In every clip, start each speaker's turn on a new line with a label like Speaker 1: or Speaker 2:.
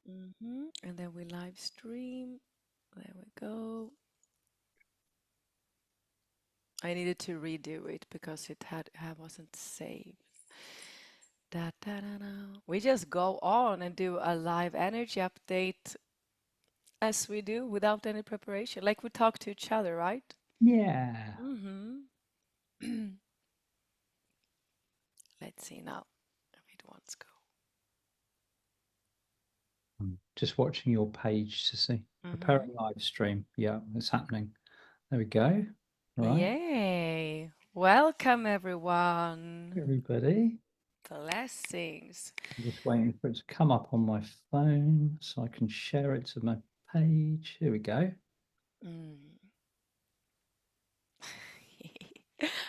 Speaker 1: And then we live stream. There we go. I needed to redo it because it wasn't saved. Da, da, da, da. We just go on and do a live energy update as we do without any preparation, like we talk to each other, right?
Speaker 2: Yeah.
Speaker 1: Mm-hmm. Let's see now if it wants go.
Speaker 2: I'm just watching your page to see.
Speaker 1: Mm-hmm.
Speaker 2: Preparing live stream. Yeah, it's happening. There we go. Right.
Speaker 1: Yay! Welcome, everyone.
Speaker 2: Everybody.
Speaker 1: Blessings.
Speaker 2: I'm just waiting for it to come up on my phone so I can share it to my page. Here we go.
Speaker 1: Mm.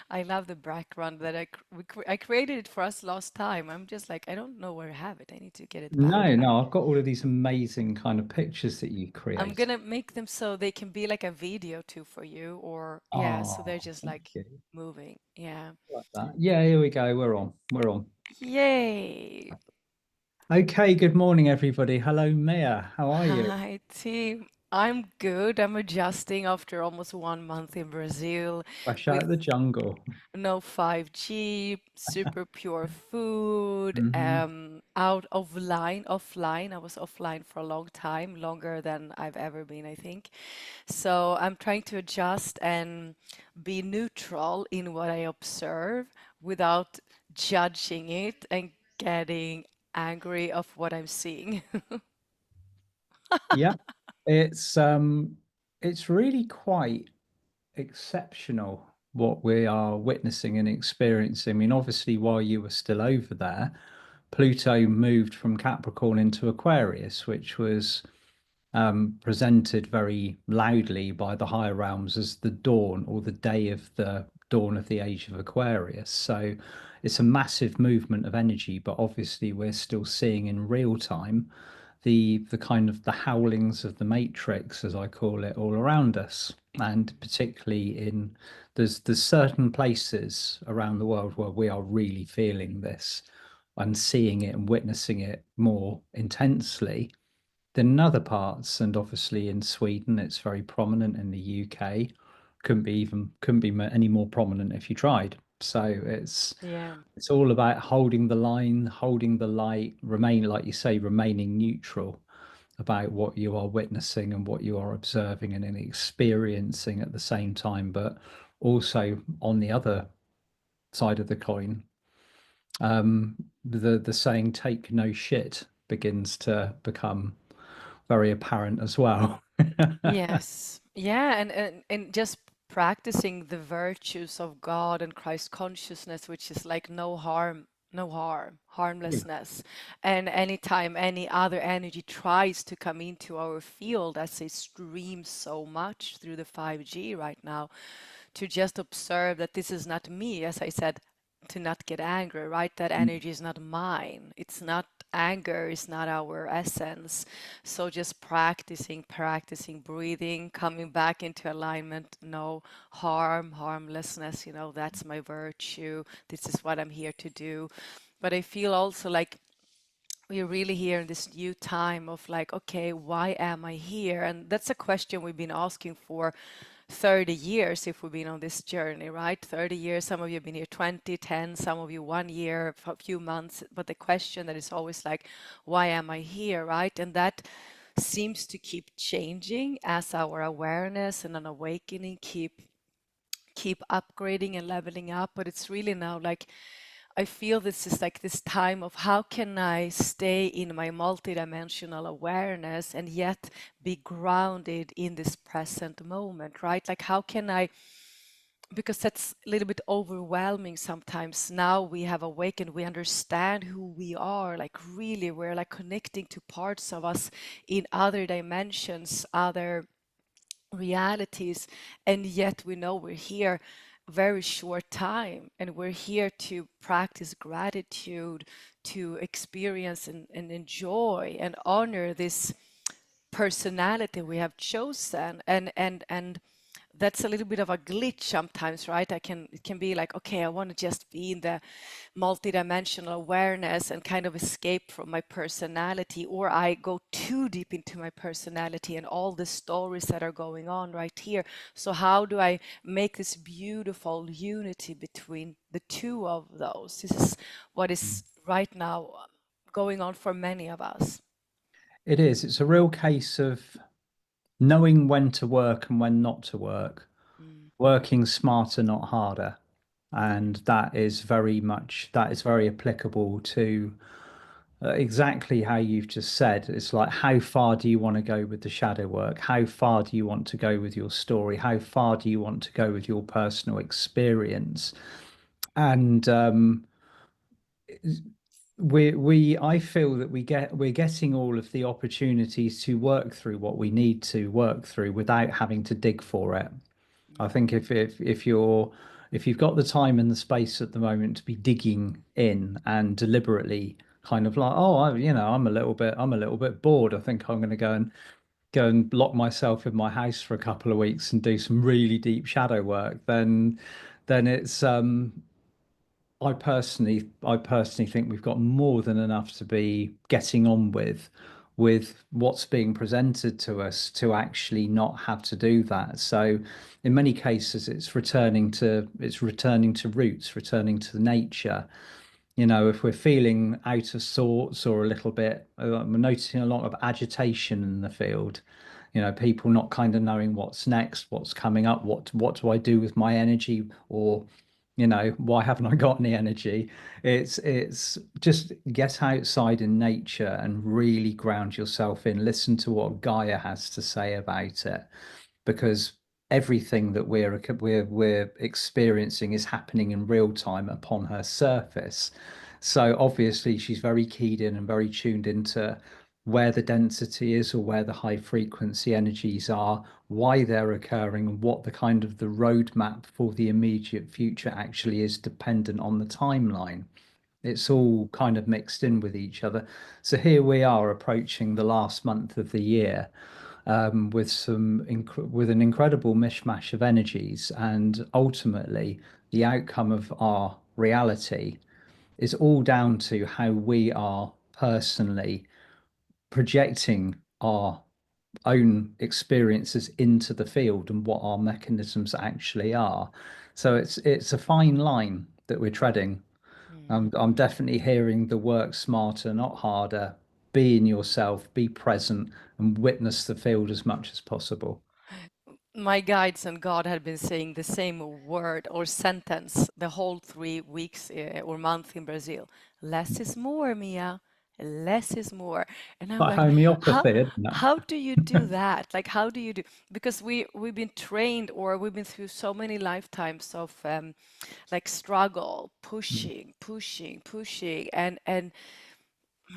Speaker 1: I love the background that I created it for us last time. I'm just like, I don't know where I have it. I need to get it back.
Speaker 2: No, I've got all of these amazing kind of pictures that you
Speaker 1: I'm
Speaker 2: create.
Speaker 1: gonna make them so they can be like a video too for you, or yeah, so they're
Speaker 2: Oh,
Speaker 1: just
Speaker 2: thank
Speaker 1: like
Speaker 2: you.
Speaker 1: moving. Yeah.
Speaker 2: Like that. Yeah, here we go. We're on. We're on.
Speaker 1: Yay!
Speaker 2: Okay, good morning, everybody. Hello, Mia. How are you?
Speaker 1: Hi, team. I'm good. I'm adjusting after almost 1 month in Brazil
Speaker 2: Fresh out
Speaker 1: with
Speaker 2: of the jungle.
Speaker 1: no 5G, super pure food,
Speaker 2: Hmm.
Speaker 1: out of line, offline. I was offline for a long time, longer than I've ever been, I think. So I'm trying to adjust and be neutral in what I observe without judging it and getting angry of what I'm seeing.
Speaker 2: Yeah, it's really quite exceptional what we are witnessing and experiencing. I mean, obviously, while you were still over there, Pluto moved from Capricorn into Aquarius, which was presented very loudly by the higher realms as the dawn or the day of the dawn of the age of Aquarius. So it's a massive movement of energy, but obviously we're still seeing in real time the kind of the howlings of the matrix, as I call it, all around us. And particularly in there's certain places around the world where we are really feeling this and seeing it and witnessing it more intensely than in other parts. And obviously in Sweden, it's very prominent. In the UK, couldn't be any more prominent if you tried. So
Speaker 1: Yeah.
Speaker 2: it's all about holding the line, holding the light, remain, like you say, remaining neutral about what you are witnessing and what you are observing and experiencing at the same time. But also on the other side of the coin, the saying "take no shit" begins to become very apparent as well.
Speaker 1: Yes. Yeah, and just practicing the virtues of God and Christ consciousness, which is like no harm, no harm,
Speaker 2: Yeah.
Speaker 1: harmlessness. And anytime any other energy tries to come into our field, as they stream so much through the 5G right now, to just observe that this is not me, as I said, to not get angry, right? That energy is not mine. It's not anger, is not our essence. So just practicing breathing, coming back into alignment, no harm, harmlessness, that's my virtue. This is what I'm here to do. But I feel also like we're really here in this new time of like, okay, why am I here? And that's a question we've been asking for 30 years if we've been on this journey, right? 30 years, some of you have been here 20, 10, some of you 1 year, a few months. But the question that is always like, why am I here, right? And that seems to keep changing as our awareness and an awakening keep upgrading and leveling up. But it's really now like I feel this is like this time of how can I stay in my multidimensional awareness and yet be grounded in this present moment, right? Like, how can I, because that's a little bit overwhelming sometimes. Now we have awakened, we understand who we are, like, really, we're like connecting to parts of us in other dimensions, other realities, and yet we know we're here very short time and we're here to practice gratitude, to experience and enjoy and honor this personality we have chosen, and that's a little bit of a glitch sometimes, right? It can be like, okay, I want to just be in the multidimensional awareness and kind of escape from my personality, or I go too deep into my personality and all the stories that are going on right here. So how do I make this beautiful unity between the two of those? This is what is right now going on for many of us.
Speaker 2: It is. It's a real case of knowing when to work and when not to work,
Speaker 1: Mm,
Speaker 2: working smarter, not harder. And that is very applicable to exactly how you've just said. It's like, how far do you want to go with the shadow work? How far do you want to go with your story? How far do you want to go with your personal experience? And I feel that we're getting all of the opportunities to work through what we need to work through without having to dig for it. I
Speaker 1: mm,
Speaker 2: think if you've got the time and the space at the moment to be digging in and deliberately kind of like, oh, I'm a little bit bored. I think I'm going to go and lock myself in my house for a couple of weeks and do some really deep shadow work. Then it's I personally think we've got more than enough to be getting on with what's being presented to us to actually not have to do that. So in many cases it's returning to roots, returning to nature. You know, if we're feeling out of sorts or a little bit, we're noticing a lot of agitation in the field. You know, people not kind of knowing what's next, what's coming up, what do I do with my energy, or you know, why haven't I got any energy? It's just get outside in nature and really ground yourself in. Listen to what Gaia has to say about it, because everything that we're experiencing is happening in real time upon her surface. So obviously she's very keyed in and very tuned into where the density is or where the high frequency energies are, why they're occurring, and what the kind of the roadmap for the immediate future actually is, dependent on the timeline. It's all kind of mixed in with each other. So here we are approaching the last month of the year, with with an incredible mishmash of energies, and ultimately the outcome of our reality is all down to how we are personally projecting our own experiences into the field and what our mechanisms actually are. So it's a fine line that we're treading.
Speaker 1: mm.
Speaker 2: I'm definitely hearing the work smarter, not harder. Be in yourself, be present, and witness the field as much as possible.
Speaker 1: My guides and God had been saying the same word or sentence the whole 3 weeks or month in Brazil. Less is more, Mia. Less is more. And I'm
Speaker 2: Like
Speaker 1: like,
Speaker 2: homeopathy,
Speaker 1: how
Speaker 2: isn't
Speaker 1: how do you do that? Like, how do you do? Because we've been trained, or we've been through so many lifetimes of like struggle,
Speaker 2: it?
Speaker 1: pushing, and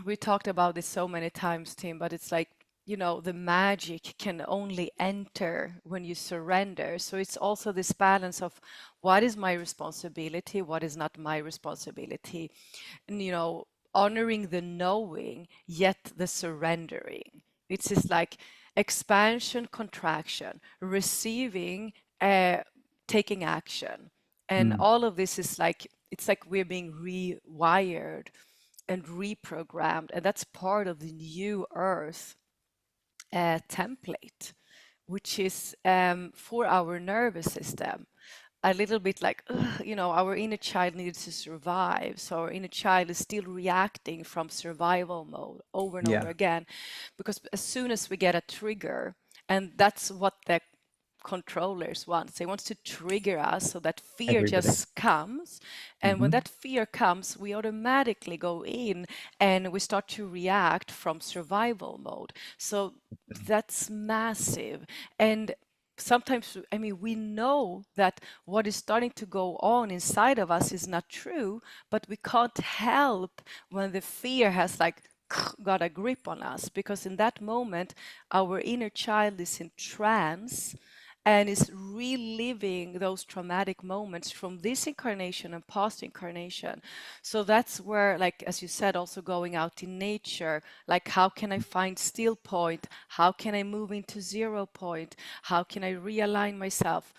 Speaker 1: we talked about this so many times, Tim, but it's like, the magic can only enter when you surrender. So it's also this balance of what is my responsibility, what is not my responsibility, and, honoring the knowing, yet the surrendering. It's just like expansion, contraction, receiving, uh, taking action. And
Speaker 2: Mm,
Speaker 1: all of this is like, it's like we're being rewired and reprogrammed. And that's part of the new earth template, which is for our nervous system. A little bit like, ugh, our inner child needs to survive. So our inner child is still reacting from survival mode over and over
Speaker 2: yeah,
Speaker 1: again. Because as soon as we get a trigger, and that's what the controllers want. They want to trigger us so that fear
Speaker 2: everybody.
Speaker 1: just comes. And when
Speaker 2: Hmm.
Speaker 1: that fear comes, we automatically go in and we start to react from survival mode. So that's massive. And sometimes, I mean, we know that what is starting to go on inside of us is not true, but we can't help when the fear has like got a grip on us, because in that moment our inner child is in trance, and is reliving those traumatic moments from this incarnation and past incarnation. So that's where, like as you said, also going out in nature, like how can I find still point? How can I move into 0 point? How can I realign myself?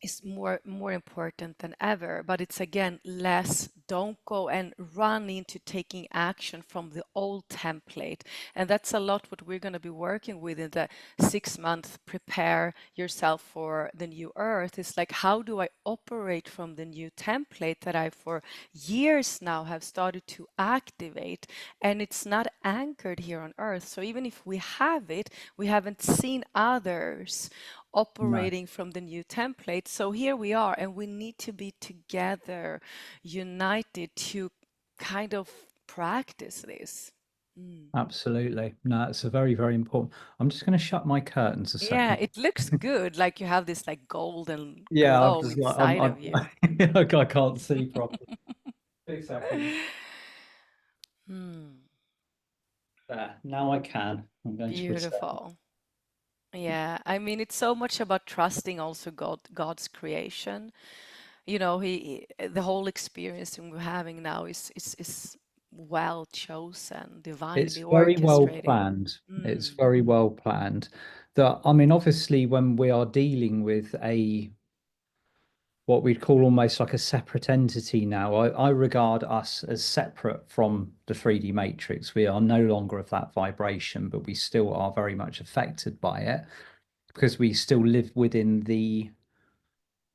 Speaker 1: Is more important than ever, but it's again less. Don't go and run into taking action from the old template, and that's a lot what we're going to be working with in the 6 month prepare yourself for the new earth. Is like, how do I operate from the new template that I for years now have started to activate, and it's not anchored here on earth. So even if we have it, we haven't seen others
Speaker 2: No,
Speaker 1: operating from the new template. So here we are, and we need to be together, united to kind of practice this. Mm.
Speaker 2: absolutely. No, it's a very, very important. I'm just going to shut my curtains a
Speaker 1: Yeah,
Speaker 2: second.
Speaker 1: it looks good, like you have this like golden
Speaker 2: Yeah, I'm
Speaker 1: glow
Speaker 2: just like
Speaker 1: inside of you.
Speaker 2: I can't see properly. 2 seconds.
Speaker 1: Hmm.
Speaker 2: There. Now I can. I'm going to return.
Speaker 1: Beautiful. Yeah, I mean, it's so much about trusting also God's creation. You know, the whole experience we're having now is well chosen, divinely
Speaker 2: It's very well
Speaker 1: orchestrated.
Speaker 2: planned. It's
Speaker 1: Mm.
Speaker 2: very well planned. That I mean, obviously, when we are dealing with a what we'd call almost like a separate entity now, I regard us as separate from the 3D matrix. We are no longer of that vibration, but we still are very much affected by it because we still live within the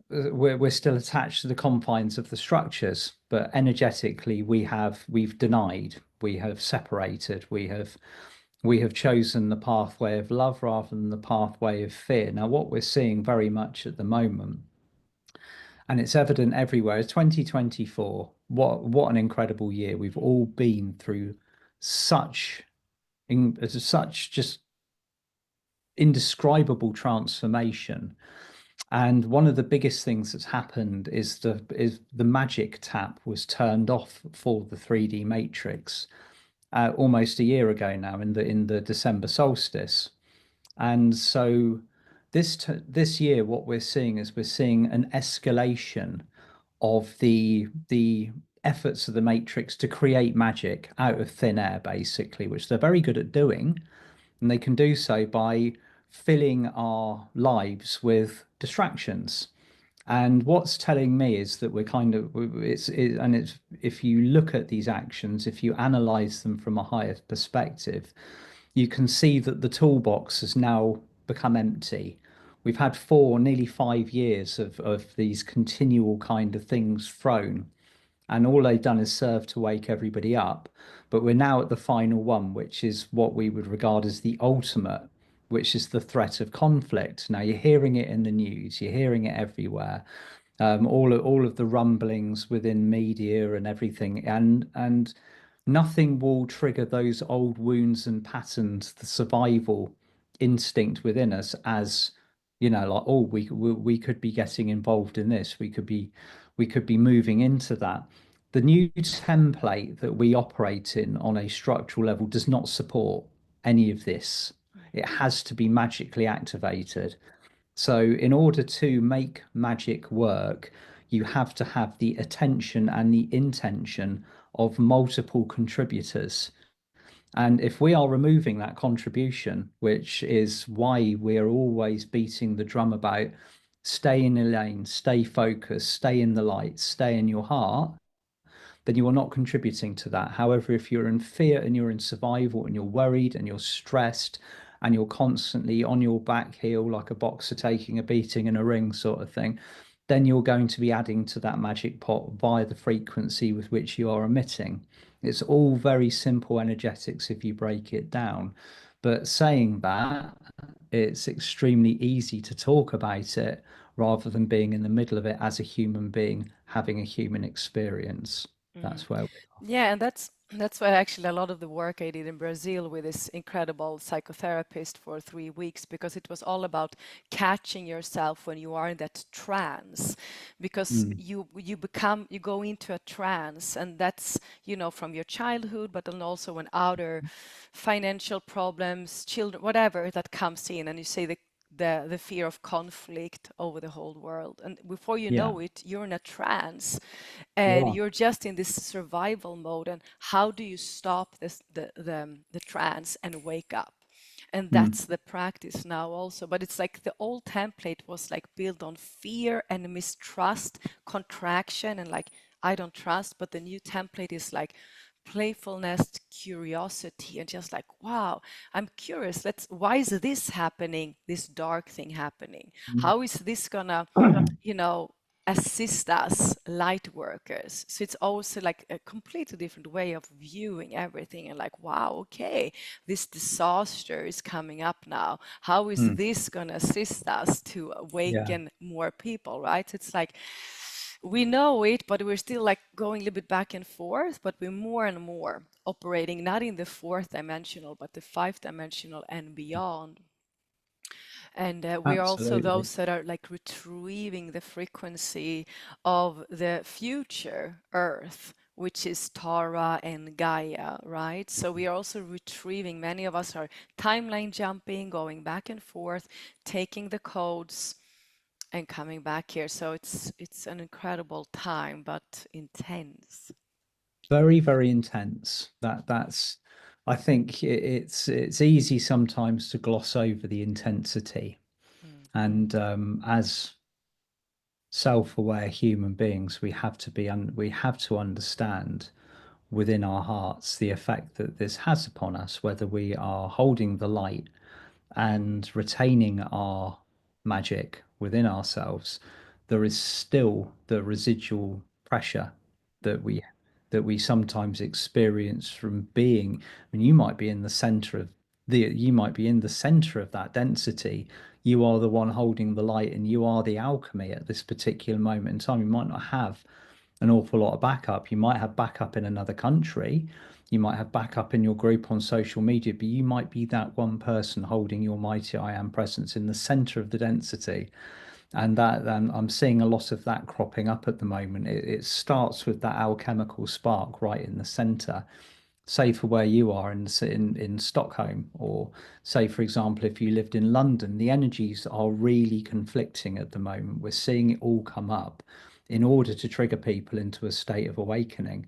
Speaker 2: we're still attached to the confines of the structures, but energetically we've denied, we have separated, we have chosen the pathway of love rather than the pathway of fear. Now, what we're seeing very much at the moment, and it's evident everywhere, is 2024. What an incredible year. We've all been through such such just indescribable transformation. And one of the biggest things that's happened is the magic tap was turned off for the 3D matrix almost a year ago now in the December solstice. And so this year, what we're seeing is we're seeing an escalation of the efforts of the matrix to create magic out of thin air, basically, which they're very good at doing. And they can do so by filling our lives with distractions. And what's telling me is that we're kind of it's if you look at these actions, if you analyze them from a higher perspective, you can see that the toolbox has now become empty. We've had nearly 5 years of these continual kind of things thrown, and all they've done is serve to wake everybody up. But we're now at the final one, which is what we would regard as the ultimate, which is the threat of conflict. Now you're hearing it in the news, you're hearing it everywhere, all of the rumblings within media and everything, and nothing will trigger those old wounds and patterns, the survival instinct within us, as like, oh, we could be getting involved in this, we could be moving into that. The new template that we operate in on a structural level does not support any of this. It has to be magically activated. So, in order to make magic work, you have to have the attention and the intention of multiple contributors. And if we are removing that contribution, which is why we're always beating the drum about stay in the lane, stay focused, stay in the light, stay in your heart, then you are not contributing to that. However, if you're in fear and you're in survival and you're worried and you're stressed and you're constantly on your back heel like a boxer taking a beating in a ring sort of thing, then you're going to be adding to that magic pot via the frequency with which you are emitting. It's all very simple energetics if you break it down. But saying that, it's extremely easy to talk about it rather than being in the middle of it as a human being having a human experience.
Speaker 1: Mm.
Speaker 2: That's where we
Speaker 1: Yeah, and that's why actually a lot of the work I did in Brazil with this incredible psychotherapist for 3 weeks, because it was all about catching yourself when you are in that trance, because
Speaker 2: are.
Speaker 1: you go into a trance, and that's from your childhood, but then also when other financial problems, children, whatever that comes in, and you say the fear of conflict over the whole world. And before you
Speaker 2: Yeah,
Speaker 1: know it, you're in a trance
Speaker 2: you
Speaker 1: and
Speaker 2: are.
Speaker 1: you're just in this survival mode. And how do you stop the trance and wake up? And
Speaker 2: Mm,
Speaker 1: that's the practice now also. But it's like the old template was like built on fear and mistrust, contraction, and like I don't trust. But the new template is like playfulness, curiosity, and just like, wow, I'm curious. Why is this happening? This dark thing happening? How is this gonna, you know, assist us light workers? So it's also like a completely different way of viewing everything and like, wow, okay, this disaster is coming up now. How is
Speaker 2: mm,
Speaker 1: this going to assist us to
Speaker 2: yeah,
Speaker 1: awaken more people, right? It's like we know it, but we're still like going a little bit back and forth, but we're more and more operating not in the fourth dimensional, but the fifth dimensional and beyond. And we are also
Speaker 2: absolutely.
Speaker 1: those that are like retrieving the frequency of the future Earth, which is Tara and Gaia, right? So we are also retrieving, many of us are timeline jumping, going back and forth, taking the codes and coming back here. So it's an incredible time, but intense.
Speaker 2: Very, very intense. I think it's easy sometimes to gloss over the intensity.
Speaker 1: Mm,
Speaker 2: And as self-aware human beings, we have to understand within our hearts the effect that this has upon us, whether we are holding the light and retaining our magic within ourselves, there is still the residual pressure that we sometimes experience from being. I mean, you might be in the center of you might be in the center of that density. You are the one holding the light, and you are the alchemy at this particular moment in time. You might not have an awful lot of backup. You might have backup in another country. You might have backup in your group on social media, but you might be that one person holding your mighty I am presence in the center of the density. And that I'm seeing a lot of that cropping up at the moment. It starts with that alchemical spark right in the center. Say for where you are in Stockholm, or say for example, if you lived in London, the energies are really conflicting at the moment. We're seeing it all come up in order to trigger people into a state of awakening,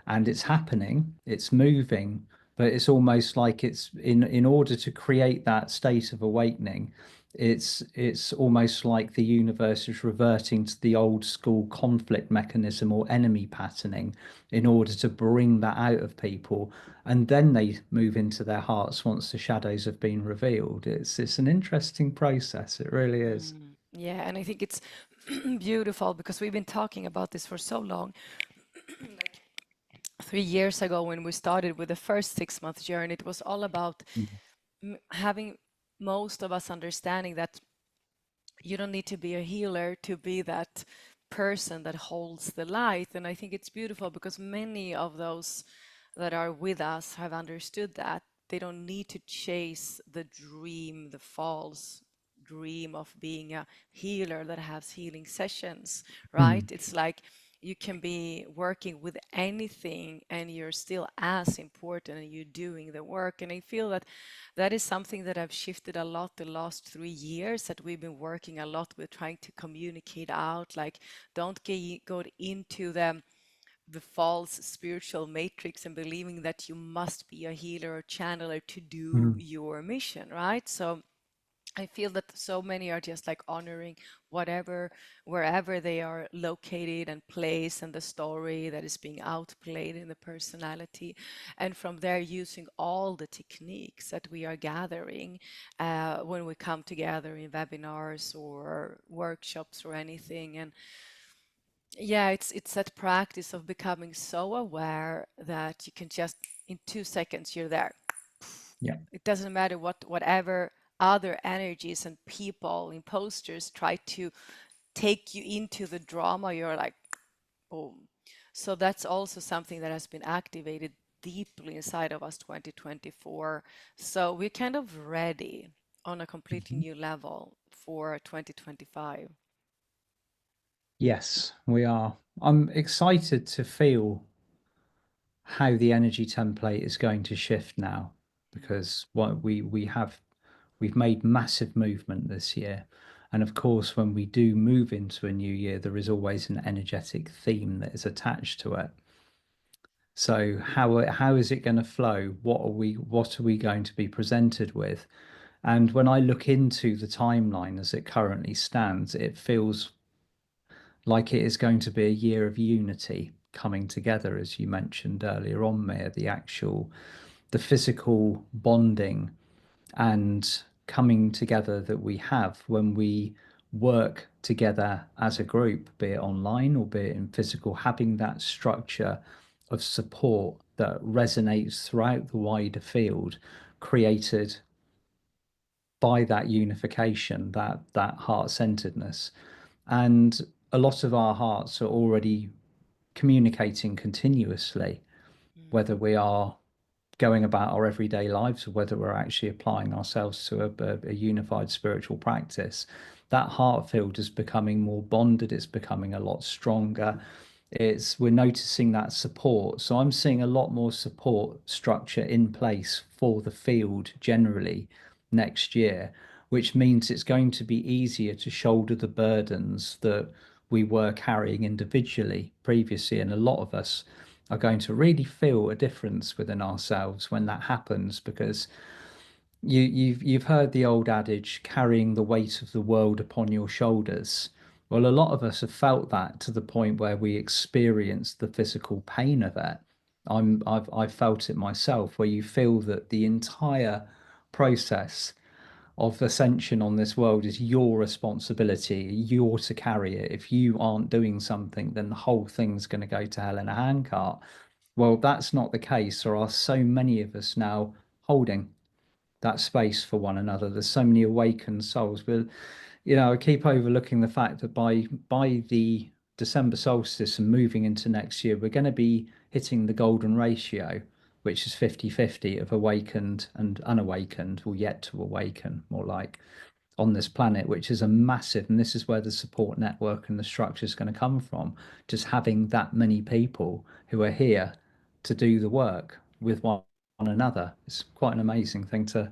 Speaker 2: and it's happening, it's moving, but it's almost like it's in order to create that state of awakening, it's almost like the universe is reverting to the old school conflict mechanism or enemy patterning in order to bring that out of people, and then they move into their hearts once the shadows have been revealed. It's an interesting process, it really is.
Speaker 1: Yeah, and I think it's beautiful because we've been talking about this for so long. Like 3 years ago, when we started with the first 6 month journey, it was all about having most of us understanding that you don't need to be a healer to be that person that holds the light. And I think it's beautiful because many of those that are with us have understood that they don't need to chase the dream, the false dream of being a healer that has healing sessions, right?
Speaker 2: Mm,
Speaker 1: It's like you can be working with anything and you're still as important and you're doing the work. And I feel that that is something that I've shifted a lot the last 3 years, that we've been working a lot with trying to communicate out, like don't go into the false spiritual matrix and believing that you must be a healer or channeler to do
Speaker 2: mm,
Speaker 1: your mission, right? So I feel that so many are just like honoring whatever, wherever they are located and placed, and the story that is being outplayed in the personality. And from there, using all the techniques that we are gathering when we come together in webinars or workshops or anything. And yeah, it's that practice of becoming so aware that you can just, in 2 seconds, you're there.
Speaker 2: yeah.
Speaker 1: It doesn't matter whatever other energies and people, imposters try to take you into the drama, you're like, boom. So that's also something that has been activated deeply inside of us 2024. So we're kind of ready on a completely
Speaker 2: Mhm.
Speaker 1: new level for 2025.
Speaker 2: Yes, we are. I'm excited to feel how the energy template is going to shift now, because what we We've made massive movement this year. And of course, when we do move into a new year, there is always an energetic theme that is attached to it. So how is it going to flow? What are we going to be presented with? And when I look into the timeline as it currently stands, it feels like it is going to be a year of unity coming together, as you mentioned earlier on, Mia, the physical bonding and coming together that we have when we work together as a group, be it online or be it in physical, having that structure of support that resonates throughout the wider field, created by that unification, that heart-centeredness. And a lot of our hearts are already communicating continuously,
Speaker 1: Mm.
Speaker 2: whether we are going about our everyday lives or whether we're actually applying ourselves to a unified spiritual practice. That heart field is becoming more bonded, it's becoming a lot stronger. We're noticing that support. So I'm seeing a lot more support structure in place for the field generally next year, which means it's going to be easier to shoulder the burdens that we were carrying individually previously. And a lot of us are going to really feel a difference within ourselves when that happens, because you've heard the old adage, carrying the weight of the world upon your shoulders. Well, a lot of us have felt that to the point where we experience the physical pain of it. I've felt it myself, where you feel that the entire process of ascension on this world is your responsibility. You're to carry it. If you aren't doing something, then the whole thing's going to go to hell in a handcart. Well, that's not the case. There are so many of us now holding that space for one another. There's so many awakened souls. But I keep overlooking the fact that by the December solstice and moving into next year, we're going to be hitting the golden ratio, which is 50-50 of awakened and unawakened, or yet to awaken, more like, on this planet, which is a massive, and this is where the support network and the structure is going to come from. Just having that many people who are here to do the work with one another. It's quite an amazing thing to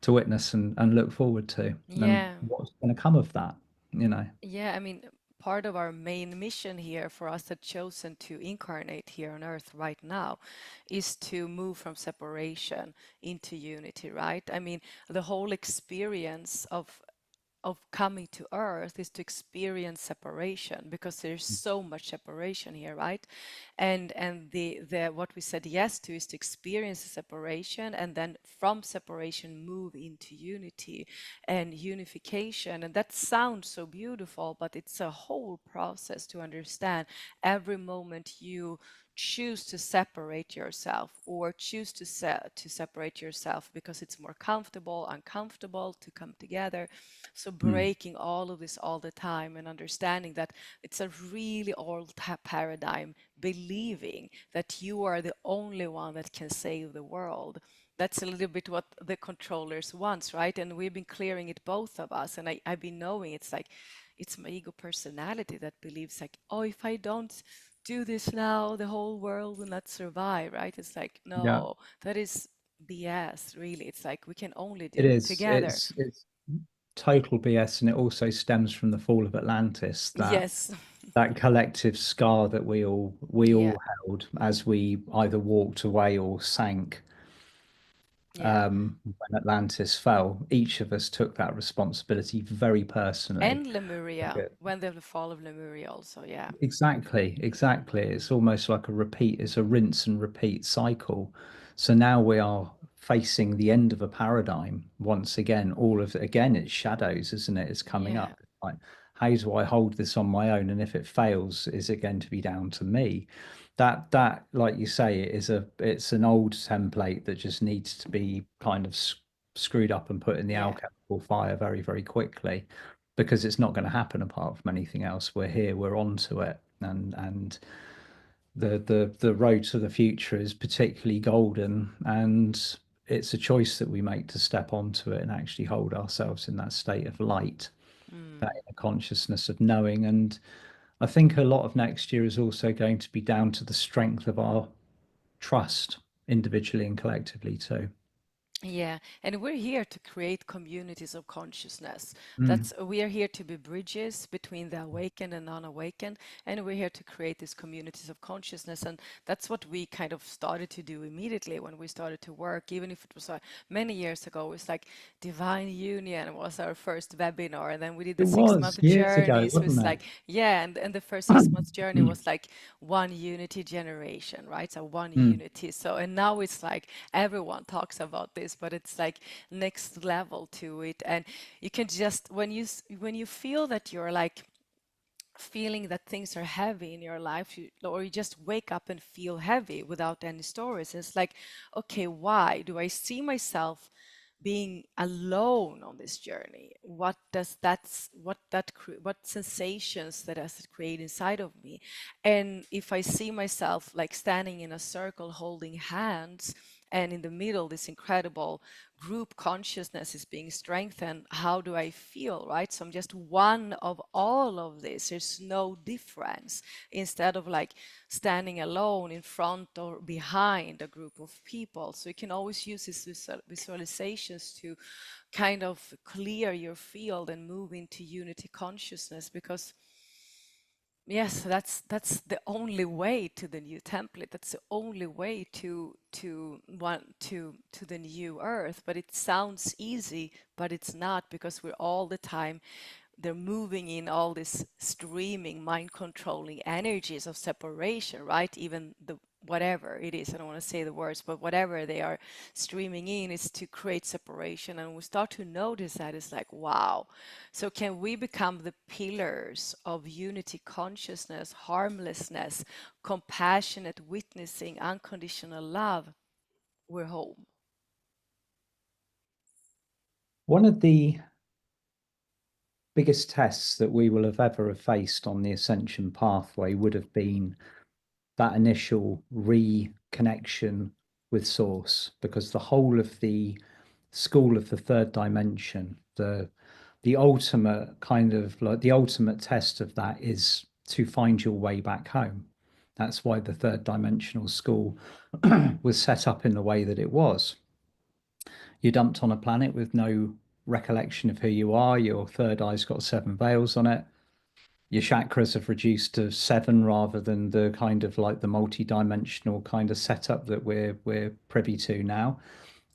Speaker 2: witness and look forward to, and
Speaker 1: Yeah.
Speaker 2: what's going to come of that, you know.
Speaker 1: Yeah, I mean, part of our main mission here for us that chosen to incarnate here on Earth right now is to move from separation into unity, right? I mean, the whole experience of coming to earth is to experience separation, because there's so much separation here, right? And the what we said yes to is to experience the separation, and then from separation move into unity and unification. And that sounds so beautiful, but it's a whole process to understand. Every moment you choose to separate yourself, or choose to separate yourself because it's more comfortable, uncomfortable to come together. So
Speaker 2: Mm,
Speaker 1: breaking all of this all the time and understanding that it's a really old paradigm, believing that you are the only one that can save the world. That's a little bit what the controllers wants, right? And we've been clearing it, both of us. And I've been knowing it's like, it's my ego personality that believes like, oh, if I don't do this now, the whole world will not survive, right? It's like,
Speaker 2: yeah,
Speaker 1: no, that is BS, really. It's like we can only
Speaker 2: it
Speaker 1: do it
Speaker 2: is.
Speaker 1: together.
Speaker 2: It's total BS, and it also stems from the fall of Atlantis,
Speaker 1: Yes.
Speaker 2: that collective scar that we
Speaker 1: Yeah.
Speaker 2: all held as we either walked away or sank,
Speaker 1: Yeah.
Speaker 2: when Atlantis fell. Each of us took that responsibility very personally.
Speaker 1: And Lemuria,
Speaker 2: Okay.
Speaker 1: when the fall of Lemuria also, yeah.
Speaker 2: Exactly, exactly. It's almost like a repeat, it's a rinse and repeat cycle. So now we are facing the end of a paradigm once again. All of it, again, it's shadows, isn't it? It's coming
Speaker 1: Yeah.
Speaker 2: up. Like, how do I hold this on my own? And if it fails, is it going to be down to me? That, like you say, it's an old template that just needs to be kind of screwed up and put in the
Speaker 1: Yeah.
Speaker 2: alchemical fire very, very quickly, because it's not going to happen apart from anything else. We're here, we're onto it, and the road to the future is particularly golden, and it's a choice that we make to step onto it and actually hold ourselves in that state of light, that
Speaker 1: Mm.
Speaker 2: inner consciousness of knowing. And I think a lot of next year is also going to be down to the strength of our trust, individually and collectively too.
Speaker 1: Yeah, and we're here to create communities of consciousness.
Speaker 2: Mm.
Speaker 1: That's We are here to be bridges between the awakened and unawakened, and we're here to create these communities of consciousness. And that's what we kind of started to do immediately when we started to work, even if it was many years ago. It was like Divine Union was our first webinar, and then we did the
Speaker 2: It was
Speaker 1: 6 month
Speaker 2: years ago,
Speaker 1: journey. So
Speaker 2: wasn't
Speaker 1: it's
Speaker 2: it?
Speaker 1: like, yeah, and the first 6 months journey was like one unity generation, right? So one
Speaker 2: Mm.
Speaker 1: unity. So, and now it's like everyone talks about this, but it's like next level to it. And you can just, when you feel that you're like feeling that things are heavy in your life, or you just wake up and feel heavy without any stories, it's like, okay, why do I see myself being alone on this journey? What does what sensations that does it create inside of me? And if I see myself like standing in a circle holding hands, and in the middle this incredible group consciousness is being strengthened, how do I feel, right? So I'm just one of all of this. There's no difference, instead of like standing alone in front or behind a group of people. So you can always use these visualizations to kind of clear your field and move into unity consciousness, because yes, that's the only way to the new template. That's the only way to the new earth. But it sounds easy, but it's not, because we're all the time they're moving in all this streaming, mind controlling energies of separation, right? Even the whatever it is, I don't want to say the words, but whatever they are streaming in is to create separation. And we start to notice that it's like, wow. So can we become the pillars of unity consciousness, harmlessness, compassionate witnessing, unconditional love? We're home.
Speaker 2: One of the biggest tests that we will have ever have faced on the ascension pathway would have been that initial reconnection with source, because the whole of the school of the third dimension, the ultimate kind of like the ultimate test of that is to find your way back home. That's why the third dimensional school was set up in the way that it was. You're dumped on a planet with no recollection of who you are. Your third eye's got seven veils on it. Your chakras have reduced to seven rather than the kind of like the multi-dimensional kind of setup that we're privy to now.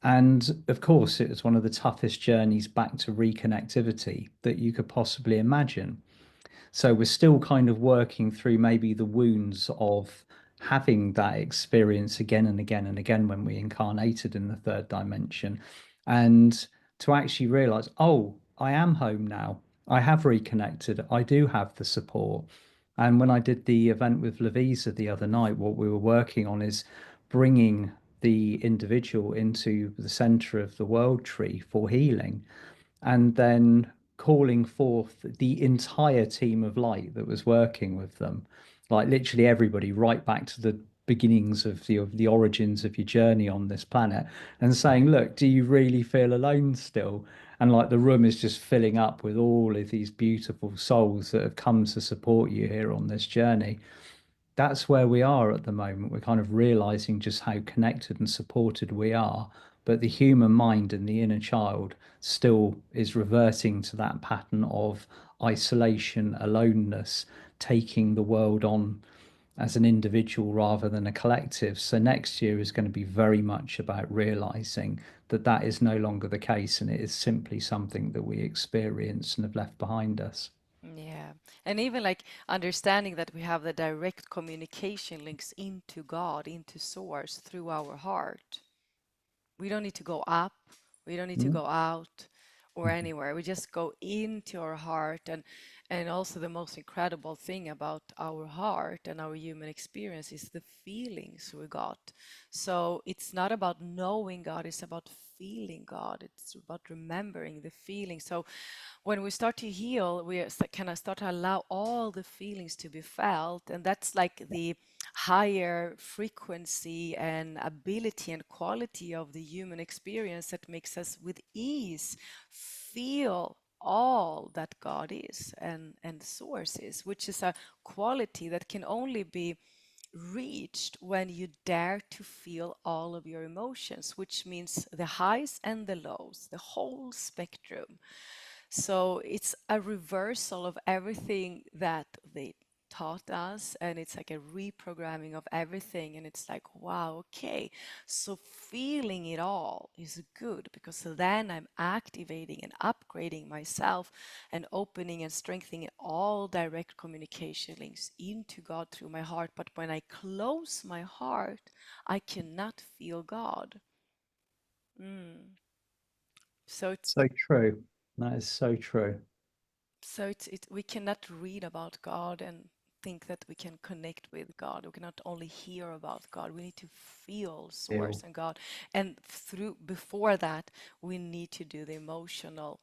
Speaker 2: And of course, it was one of the toughest journeys back to reconnectivity that you could possibly imagine. So we're still kind of working through maybe the wounds of having that experience again and again and again when we incarnated in the third dimension. And to actually realize, oh, I am home now. I have reconnected. I do have the support. And when I did the event with Lavisa the other night, what we were working on is bringing the individual into the center of the world tree for healing, and then calling forth the entire team of light that was working with them, like literally everybody, right back to the beginnings of the origins of your journey on this planet, and saying, look, do you really feel alone still? And like the room is just filling up with all of these beautiful souls that have come to support you here on this journey. That's where we are at the moment. We're kind of realizing just how connected and supported we are. But the human mind and the inner child still is reverting to that pattern of isolation, aloneness, taking the world on as an individual rather than a collective. So next year is going to be very much about realizing that that is no longer the case, and it is simply something that we experience and have left behind us.
Speaker 1: Yeah. And even like understanding that we have the direct communication links into God, into Source through our heart. We don't need to go up, we don't need to
Speaker 2: Mm.
Speaker 1: go out or anywhere. We just go into our heart. And also the most incredible thing about our heart and our human experience is the feelings we got. So it's not about knowing God, it's about feeling God. It's about remembering the feeling. So when we start to heal, we kind of start to allow all the feelings to be felt. And that's like the higher frequency and ability and quality of the human experience that makes us with ease feel all that God is and source is, which is a quality that can only be reached when you dare to feel all of your emotions, which means the highs and the lows, the whole spectrum. So it's a reversal of everything that they taught us, and it's like a reprogramming of everything. And it's like, wow, okay, so feeling it all is good, because then I'm activating and upgrading myself and opening and strengthening all direct communication links into God through my heart. But when I close my heart, I cannot feel God. Mm. So it's
Speaker 2: So true. That is so true.
Speaker 1: we cannot read about God and think that we can connect with God. We cannot only hear about God. We need to feel Source
Speaker 2: Feel.
Speaker 1: and God. And through before that, we need to do the emotional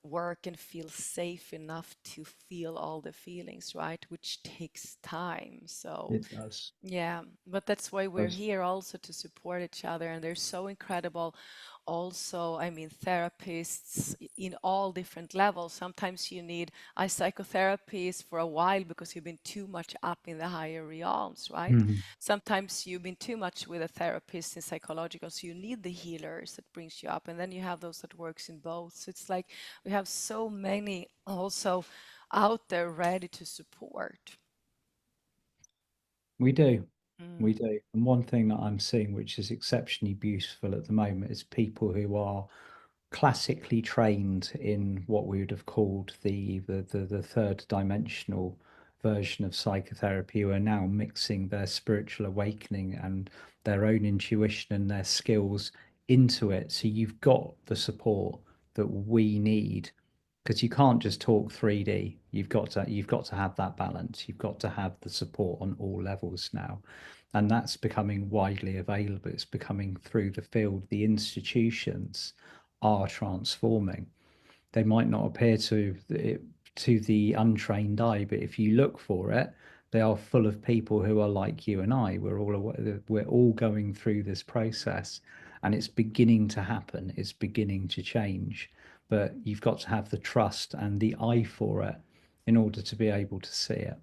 Speaker 1: work and feel safe enough to feel all the feelings, right? Which takes time. So
Speaker 2: It does.
Speaker 1: yeah, but that's why we're
Speaker 2: Does.
Speaker 1: here also to support each other. And they're so incredible. Also, I mean, therapists in all different levels. Sometimes you need a psychotherapist for a while because you've been too much up in the higher realms, right?
Speaker 2: Mhm.
Speaker 1: Sometimes you've been too much with a therapist in psychological, so you need the healers that brings you up. And then you have those that works in both. So it's like we have so many also out there ready to support.
Speaker 2: We do. We
Speaker 1: Mm.
Speaker 2: do. And one thing that I'm seeing, which is exceptionally beautiful at the moment, is people who are classically trained in what we would have called the third dimensional version of psychotherapy, who are now mixing their spiritual awakening and their own intuition and their skills into it. So you've got the support that we need, because you can't just talk 3D. You've got to have that balance. You've got to have the support on all levels now. And that's becoming widely available. It's becoming through the field. The institutions are transforming. They might not appear to the untrained eye, but if you look for it, they are full of people who are like you and I. We're all going through this process, and it's beginning to happen. It's beginning to change, but you've got to have the trust and the eye for it in order to be able to see it.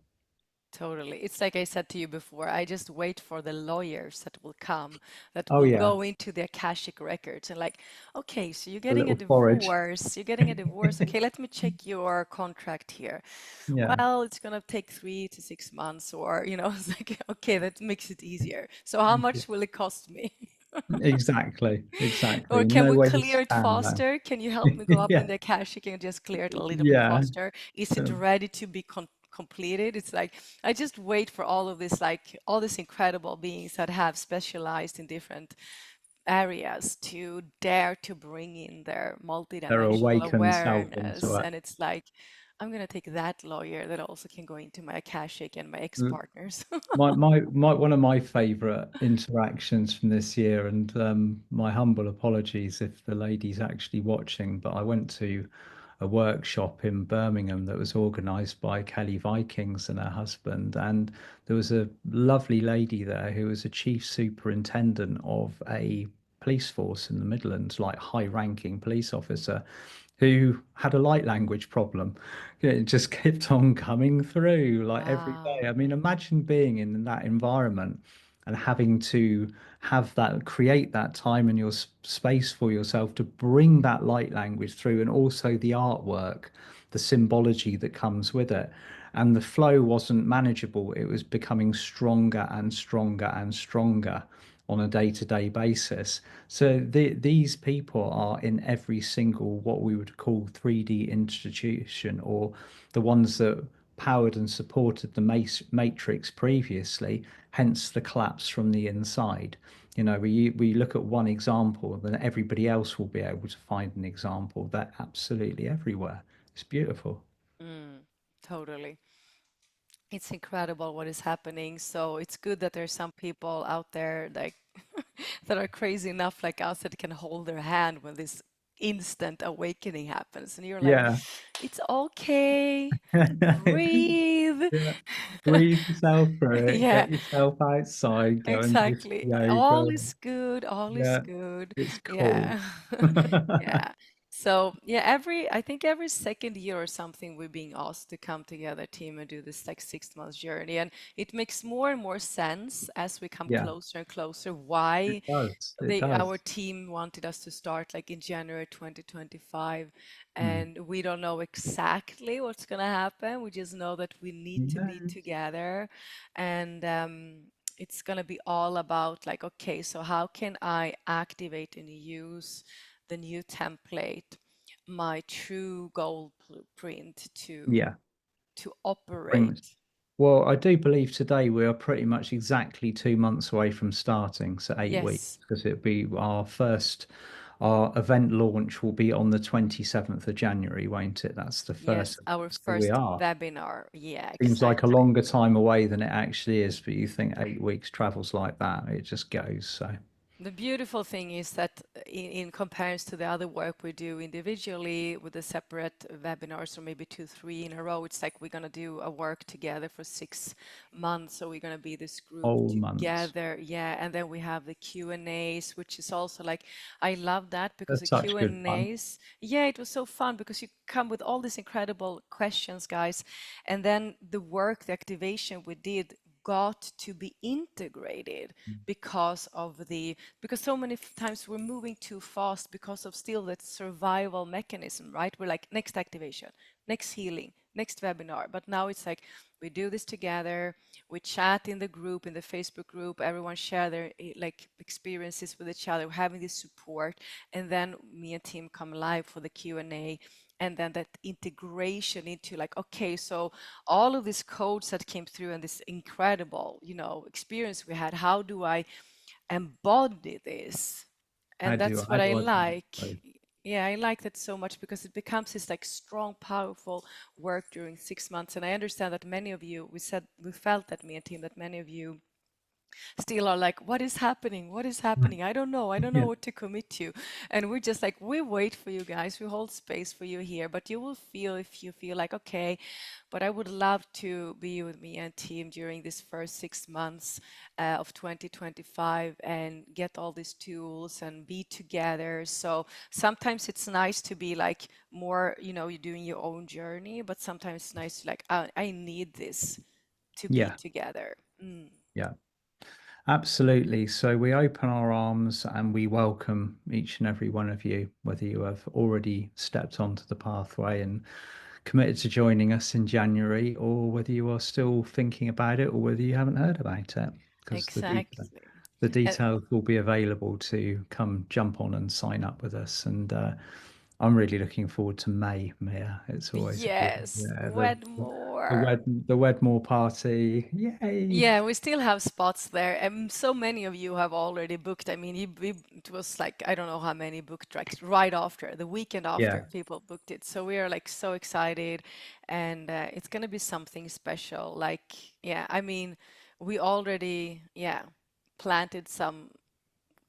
Speaker 1: Totally. It's like I said to you before, I just wait for the lawyers that will come, that
Speaker 2: Oh
Speaker 1: will
Speaker 2: yeah,
Speaker 1: go into the Akashic records and like, okay, so you're
Speaker 2: a
Speaker 1: getting a
Speaker 2: little forage.
Speaker 1: divorce, you're getting a divorce. Okay, let me check your contract here.
Speaker 2: Yeah,
Speaker 1: Well, it's gonna take 3 to 6 months, or it's like, okay, that makes it easier. So how much will it cost me?
Speaker 2: exactly,
Speaker 1: Or
Speaker 2: exactly.
Speaker 1: can
Speaker 2: No
Speaker 1: we
Speaker 2: way to
Speaker 1: clear it
Speaker 2: stand
Speaker 1: faster? Can you help me go up in
Speaker 2: Yeah,
Speaker 1: the Akashic and just clear it a little bit
Speaker 2: yeah.
Speaker 1: faster? Is it ready to be completed? It's like I just wait for all of this, like all these incredible beings that have specialized in different areas to dare to bring in their
Speaker 2: Their
Speaker 1: multidimensional
Speaker 2: awakened self into
Speaker 1: awareness.
Speaker 2: it.
Speaker 1: And it's like, I'm gonna take that lawyer that also can go into my Akashic and my
Speaker 2: Mm.
Speaker 1: ex-partners.
Speaker 2: My one of my favorite interactions from this year, and my humble apologies if the lady's actually watching, but I went to a workshop in Birmingham that was organized by Kelly Vikings and her husband, and there was a lovely lady there who was a chief superintendent of a police force in the Midlands, like high-ranking police officer, who had a light language problem. It just kept on coming through like every day.
Speaker 1: Wow.
Speaker 2: I mean, imagine being in that environment and having to have that, create that time and your space for yourself to bring that light language through, and also the artwork, the symbology that comes with it. And the flow wasn't manageable. It was becoming stronger and stronger and stronger on a day-to-day basis. So these people are in every single what we would call 3D institution, or the ones that powered and supported the matrix previously, hence the collapse from the inside. We look at one example, then everybody else will be able to find an example. They're absolutely everywhere. It's beautiful.
Speaker 1: Mm, totally. It's incredible what is happening. So it's good that there's some people out there like that are crazy enough like us that can hold their hand when this instant awakening happens. And you're like,
Speaker 2: Yeah.
Speaker 1: it's okay, breathe.
Speaker 2: Yeah. Breathe yourself through it.
Speaker 1: Yeah,
Speaker 2: Get yourself outside. Go and do some
Speaker 1: exactly. All
Speaker 2: yoga.
Speaker 1: is good. All is
Speaker 2: Yeah,
Speaker 1: good.
Speaker 2: it's cool.
Speaker 1: Yeah. Yeah. So yeah, I think every second year or something, we're being asked to come together, team, and do this like 6 months journey. And it makes more and more sense as we come
Speaker 2: Yeah,
Speaker 1: closer and closer
Speaker 2: it
Speaker 1: why
Speaker 2: does. It
Speaker 1: our
Speaker 2: does.
Speaker 1: team wanted us to start like in January 2025.
Speaker 2: Mm.
Speaker 1: And we don't know exactly what's gonna happen. We just know that we need to be
Speaker 2: No.
Speaker 1: together. And it's gonna be all about like, okay, so how can I activate and use the new template, my true goal blueprint
Speaker 2: Yeah.
Speaker 1: to
Speaker 2: Bring,
Speaker 1: operate.
Speaker 2: well, I do believe today we are pretty much exactly 2 months away from starting, so 8 weeks,
Speaker 1: Yes,
Speaker 2: because it'll be our event launch will be on the 27th of January, won't it? That's the first.
Speaker 1: yes, our
Speaker 2: So we
Speaker 1: first
Speaker 2: are.
Speaker 1: webinar. Yeah,
Speaker 2: Seems like a
Speaker 1: exactly.
Speaker 2: longer time away than it actually is, but you think 8 weeks travels like that, it just goes. So,
Speaker 1: The beautiful thing is that in comparison to the other work we do individually with the separate webinars or maybe two, three in a row, it's like we're going to do a work together for 6 months. So we're going to be this group
Speaker 2: whole months.
Speaker 1: together. Yeah. And then we have the Q&As, which is also like, I love that because the
Speaker 2: That's such good fun.
Speaker 1: Q&As, yeah, it was so fun because you come with all these incredible questions, guys. And then the work, the activation we did got to be integrated because so many times we're moving too fast because of still that survival mechanism, right? We're like, next activation, next healing, next webinar. But now it's like we do this together, we chat in the group, in the Facebook group, everyone share their like experiences with each other, having this support, and then me and team come live for the Q&A, and then that integration into like, okay, so all of these codes that came through and this incredible, experience we had, how do I embody this? And that's
Speaker 2: How
Speaker 1: what I
Speaker 2: do I do
Speaker 1: like.
Speaker 2: so?
Speaker 1: Yeah, I like that so much because it becomes this like strong, powerful work during 6 months. And I understand that many of you, we felt that, me and team, that many of you still are like, what is happening? What is happening? I don't know. I don't know
Speaker 2: Yeah,
Speaker 1: what to commit to. And we're just like, we wait for you guys. We hold space for you here. But you will feel, if you feel like, okay, but I would love to be with me and team during this first 6 months of 2025 and get all these tools and be together. So sometimes it's nice to be like more, you're doing your own journey, but sometimes it's nice to like, I need this to be
Speaker 2: yeah,
Speaker 1: together. Mm.
Speaker 2: yeah. Absolutely. So we open our arms and we welcome each and every one of you, whether you have already stepped onto the pathway and committed to joining us in January, or whether you are still thinking about it, or whether you haven't heard about it, because
Speaker 1: Exactly.
Speaker 2: the
Speaker 1: Uh,
Speaker 2: details will be available to come jump on and sign up with us. And I'm really looking forward to May, Mia. It's always a good,
Speaker 1: yes,
Speaker 2: yeah,
Speaker 1: Wedmore.
Speaker 2: the Wedmore party. Yay!
Speaker 1: Yeah, we still have spots there, and so many of you have already booked. I mean, it was like I don't know how many booked like right after the weekend
Speaker 2: Yeah.
Speaker 1: after people booked it. So we are like so excited, and it's gonna be something special. Like, yeah, I mean, we already planted some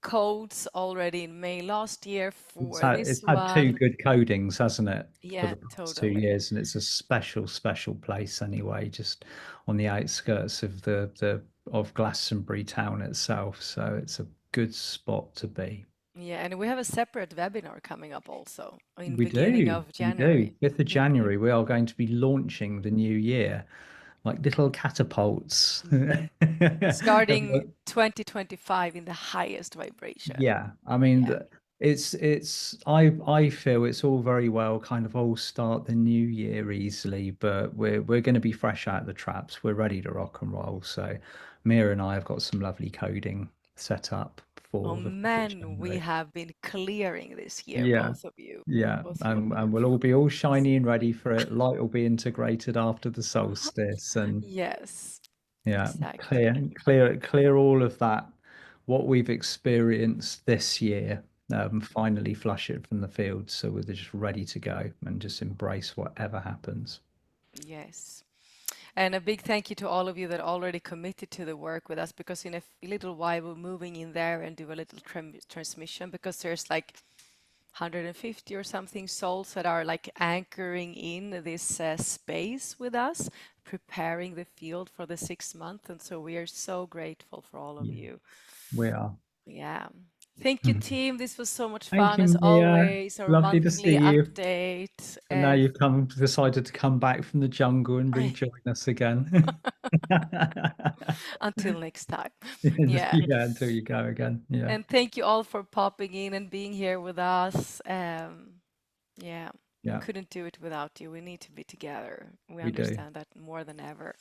Speaker 1: codes already in May last year for
Speaker 2: It's
Speaker 1: this
Speaker 2: had two
Speaker 1: one.
Speaker 2: good codings, hasn't it, for
Speaker 1: Yeah,
Speaker 2: the past two
Speaker 1: totally.
Speaker 2: years, and it's a special place anyway, just on the outskirts of the of Glastonbury town itself. So it's a good spot to be.
Speaker 1: Yeah, and we have a separate webinar coming up also in
Speaker 2: We
Speaker 1: beginning
Speaker 2: do,
Speaker 1: of
Speaker 2: we do.
Speaker 1: January.
Speaker 2: 5th of
Speaker 1: Yeah.
Speaker 2: January, we are going to be launching the new year like little catapults.
Speaker 1: Starting 2025 in the highest vibration.
Speaker 2: Yeah, I mean,
Speaker 1: Yeah.
Speaker 2: I feel it's all very well kind of all start the new year easily, but we're going to be fresh out of the traps. We're ready to rock and roll. So Mia and I have got some lovely coding set up
Speaker 1: Oh
Speaker 2: for the 5th of
Speaker 1: man, we
Speaker 2: January.
Speaker 1: have been clearing this year,
Speaker 2: Yeah,
Speaker 1: both of you.
Speaker 2: yeah,
Speaker 1: Both of you have
Speaker 2: and
Speaker 1: been.
Speaker 2: we'll all be all shiny and ready for it. Light will be integrated after the solstice, and
Speaker 1: Yes,
Speaker 2: yeah,
Speaker 1: exactly.
Speaker 2: clear all of that, what we've experienced this year, finally flush it from the field so we're just ready to go and just embrace whatever happens.
Speaker 1: Yes. And a big thank you to all of you that already committed to the work with us because in a little while we're moving in there and do a little transmission because there's like 150 or something souls that are like anchoring in this space with us, preparing the field for the 6 month. And so we are so grateful for all of
Speaker 2: Yeah,
Speaker 1: you.
Speaker 2: we are.
Speaker 1: Yeah. Thank you, team. This was so much
Speaker 2: Thank
Speaker 1: fun
Speaker 2: you,
Speaker 1: as
Speaker 2: Mia.
Speaker 1: always. Our
Speaker 2: Lovely to see
Speaker 1: monthly
Speaker 2: you.
Speaker 1: update.
Speaker 2: And now you've decided to come back from the jungle and
Speaker 1: I,
Speaker 2: rejoin us again.
Speaker 1: until next time. Yeah.
Speaker 2: Yeah, until you go again. Yeah,
Speaker 1: And thank you all for popping in and being here with us. Yeah, we
Speaker 2: yeah,
Speaker 1: couldn't do it without you. We need to be together. We
Speaker 2: we do.
Speaker 1: understand that more than ever.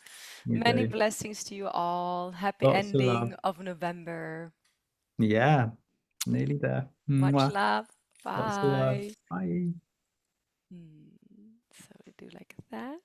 Speaker 2: We
Speaker 1: Many
Speaker 2: do.
Speaker 1: blessings to you all. Happy
Speaker 2: Lots of love.
Speaker 1: ending of November.
Speaker 2: Yeah, nearly there.
Speaker 1: Much
Speaker 2: Mwah.
Speaker 1: love.
Speaker 2: Lots of love.
Speaker 1: Bye.
Speaker 2: Bye.
Speaker 1: Hmm. So we do like that.